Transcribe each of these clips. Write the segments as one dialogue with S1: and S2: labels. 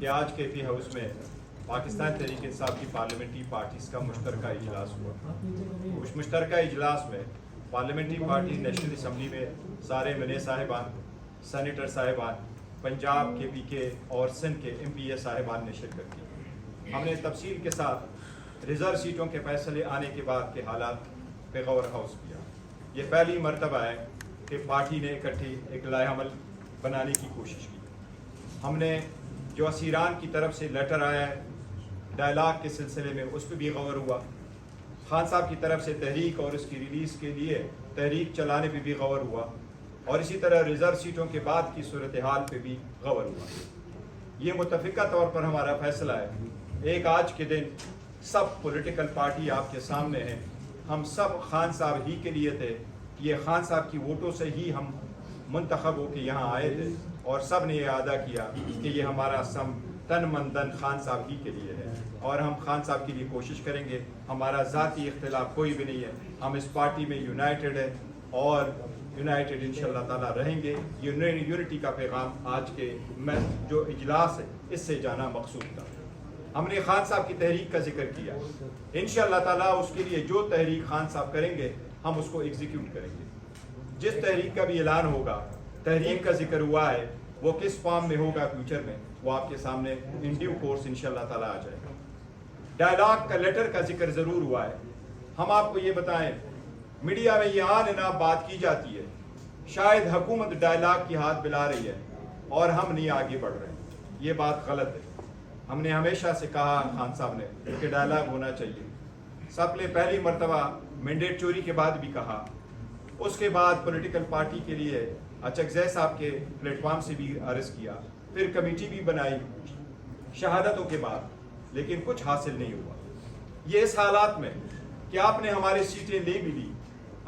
S1: کہ آج کے پی ہاؤس میں پاکستان تحریک انصاف کی پارلیمنٹری پارٹیز کا مشترکہ اجلاس ہوا۔ اس مشترکہ اجلاس میں پارلیمنٹری پارٹی نیشنل اسمبلی میں سارے ایم این اے صاحبان، سینیٹر صاحبان، پنجاب کے پی کے اور سندھ کے ایم پی اے صاحبان نے شرکت کی۔ ہم نے تفصیل کے ساتھ ریزرو سیٹوں کے فیصلے آنے کے بعد کے حالات پہ غور خوض کیا۔ یہ پہلی مرتبہ ہے کہ پارٹی نے اکٹھی ایک لائحہ عمل بنانے کی کوشش کی۔ ہم نے جو اسیران کی طرف سے لیٹر آیا ہے ڈائلاگ کے سلسلے میں اس پہ بھی غور ہوا۔ خان صاحب کی طرف سے تحریک اور اس کی ریلیز کے لیے تحریک چلانے پہ بھی غور ہوا، اور اسی طرح ریزرو سیٹوں کے بعد کی صورتحال پہ بھی غور ہوا۔ یہ متفقہ طور پر ہمارا فیصلہ ہے۔ ایک آج کے دن سب پولیٹیکل پارٹی آپ کے سامنے ہیں، ہم سب خان صاحب ہی کے لیے تھے۔ یہ خان صاحب کی ووٹوں سے ہی ہم منتخب ہو کے یہاں آئے تھے، اور سب نے یہ ادا کیا کہ یہ ہمارا سم تن من دن خان صاحب ہی کے لیے ہے، اور ہم خان صاحب کے لیے کوشش کریں گے۔ ہمارا ذاتی اختلاف کوئی بھی نہیں ہے، ہم اس پارٹی میں یونائٹڈ ہیں اور یونائٹڈ انشاءاللہ تعالیٰ رہیں گے۔ یونٹی کا پیغام آج کے جو اجلاس ہے اس سے جانا مقصود تھا۔ ہم نے خان صاحب کی تحریک کا ذکر کیا، انشاءاللہ تعالیٰ اس کے لیے جو تحریک خان صاحب کریں گے ہم اس کو ایگزیکیوٹ کریں گے۔ جس تحریک کا بھی اعلان ہوگا، تحریک کا ذکر ہوا ہے، وہ کس فارم میں ہوگا فیوچر میں، وہ آپ کے سامنے ان ڈیو کورس انشاءاللہ تعالیٰ آ جائے گا۔ ڈائلاگ کا لیٹر کا ذکر ضرور ہوا ہے۔ ہم آپ کو یہ بتائیں، میڈیا میں یہ آن اناب بات کی جاتی ہے، شاید حکومت ڈائلاگ کی ہاتھ بلا رہی ہے اور ہم نہیں آگے بڑھ رہے ہیں۔ یہ بات غلط ہے۔ ہم نے ہمیشہ سے کہا خان صاحب نے کہ ڈائلاگ ہونا چاہیے۔ سب نے پہلی مرتبہ مینڈیٹ چوری کے بعد بھی کہا، اس کے بعد پولیٹیکل پارٹی کے لیے اچکزئی صاحب کے پلیٹ فارم سے بھی عرض کیا، پھر کمیٹی بھی بنائی شہادتوں کے بعد، لیکن کچھ حاصل نہیں ہوا۔ یہ اس حالات میں کہ آپ نے ہماری سیٹیں لے بھی لی،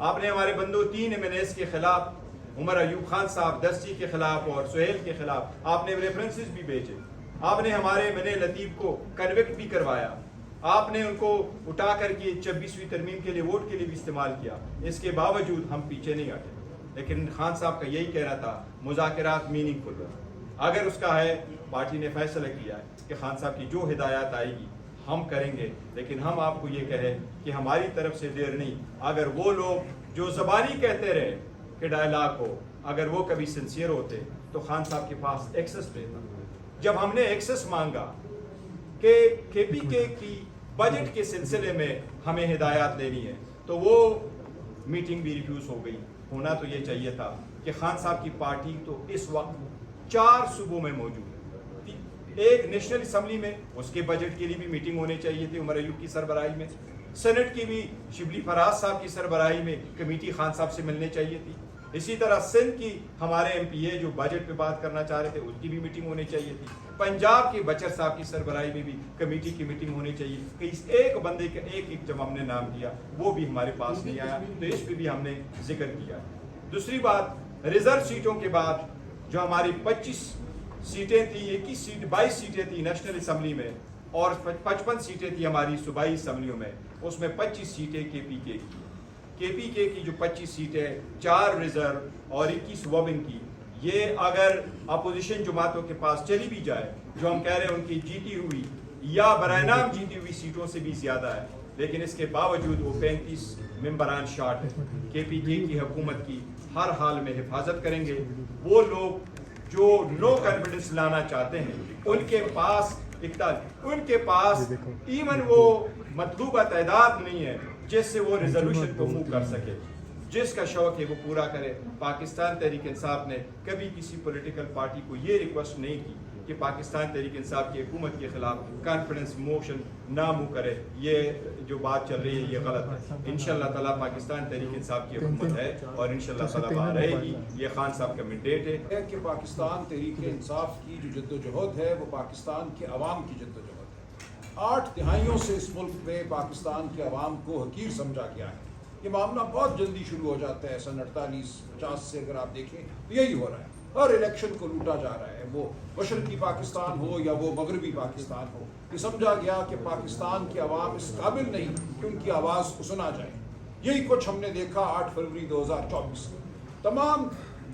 S1: آپ نے ہمارے بندوں 3 ایم این ایز کے خلاف، عمر ایوب خان صاحب دستی کے خلاف اور سہیل کے خلاف آپ نے ریفرنسز بھی بھیجے، آپ نے ہمارے ایم این اے لطیف کو کنوکٹ بھی کروایا، آپ نے ان کو اٹھا کر کے 26ویں ترمیم کے لیے ووٹ کے لیے بھی استعمال کیا۔ اس کے باوجود ہم پیچھے نہیں ہٹے، لیکن خان صاحب کا یہی کہنا تھا مذاکرات میننگ فل ہو۔ اگر اس کا ہے، پارٹی نے فیصلہ کیا ہے کہ خان صاحب کی جو ہدایات آئے گی ہم کریں گے، لیکن ہم آپ کو یہ کہیں کہ ہماری طرف سے دیر نہیں۔ اگر وہ لوگ جو زبانی کہتے رہے کہ ڈائلاگ ہو، اگر وہ کبھی سنسیئر ہوتے تو خان صاحب کے پاس ایکسس دیتا۔ جب ہم نے ایکسس مانگا کہ کے پی کے کی بجٹ کے سلسلے میں ہمیں ہدایات لینی ہے، تو وہ میٹنگ بھی ریفیوز ہو گئی۔ ہونا تو یہ چاہیے تھا کہ خان صاحب کی پارٹی تو اس وقت 4 صوبوں میں موجود ہے، ایک نیشنل اسمبلی میں، اس کے بجٹ کے لیے بھی میٹنگ ہونی چاہیے تھی عمر ایوب کی سربراہی میں، سینٹ کی بھی شبلی فراز صاحب کی سربراہی میں کمیٹی خان صاحب سے ملنے چاہیے تھی۔ اسی طرح سندھ کی ہمارے ایم پی اے جو بجٹ پہ بات کرنا چاہ رہے تھے اس کی بھی میٹنگ ہونی چاہیے تھی۔ پنجاب کے بچر صاحب کی سربراہی میں بھی کمیٹی کی میٹنگ ہونی چاہیے کہ اس ایک بندے کا ایک جب ہم نے نام دیا وہ بھی ہمارے پاس نہیں آیا، تو اس پہ بھی ہم نے ذکر کیا۔ دوسری بات، ریزرو سیٹوں کے بعد جو ہماری 25 سیٹیں تھیں، 21 سیٹ 22 سیٹیں تھیں نیشنل اسمبلی میں اور 55 سیٹیں تھیں ہماری صوبائی اسمبلیوں میں، اس میں 25 سیٹیں کے پی کے کی۔ کے پی کے کی جو 25 سیٹیں، 4 ریزرو اور 21 وومن کی، یہ اگر اپوزیشن جماعتوں کے پاس چلی بھی جائے، جو ہم کہہ رہے ہیں ان کی جیتی ہوئی یا برائے نام جیتی ہوئی سیٹوں سے بھی زیادہ ہے، لیکن اس کے باوجود وہ 35 ممبران شارٹ ہے۔ کے پی کے کی حکومت کی ہر حال میں حفاظت کریں گے۔ وہ لوگ جو نو کانفیڈنس لانا چاہتے ہیں ان کے پاس ایون وہ مطلوبہ تعداد نہیں ہے جس سے وہ ریزولوشن کو موو کر سکے۔ جس کا شوق ہے وہ پورا کرے۔ پاکستان تحریک انصاف نے کبھی کسی پولیٹیکل پارٹی کو یہ ریکویسٹ نہیں کی کہ پاکستان تحریک انصاف کی حکومت کے خلاف کانفیڈنس موشن نہ موو کرے۔ یہ جو بات چل رہی ہے یہ غلط ہے۔ انشاءاللہ تعالیٰ پاکستان تحریک انصاف کی حکومت ہے اور انشاءاللہ تعالیٰ رہے گی۔ یہ خان صاحب کا مینڈیٹ ہے
S2: کہ پاکستان تحریک انصاف کی جو جدوجہد ہے وہ پاکستان کے عوام کی جدوجہد ہے۔ 8 دہائیوں سے اس ملک میں پاکستان کے عوام کو حقیر سمجھا گیا ہے۔ یہ معاملہ بہت جلدی شروع ہو جاتا ہے، سن 48-50 سے اگر آپ دیکھیں تو یہی ہو رہا ہے۔ ہر الیکشن کو لوٹا جا رہا ہے، وہ مشرقی پاکستان ہو یا وہ مغربی پاکستان ہو۔ یہ سمجھا گیا کہ پاکستان کے عوام اس قابل نہیں کہ ان کی آواز کو سنا جائے۔ یہی کچھ ہم نے دیکھا 8 فروری 2024 تمام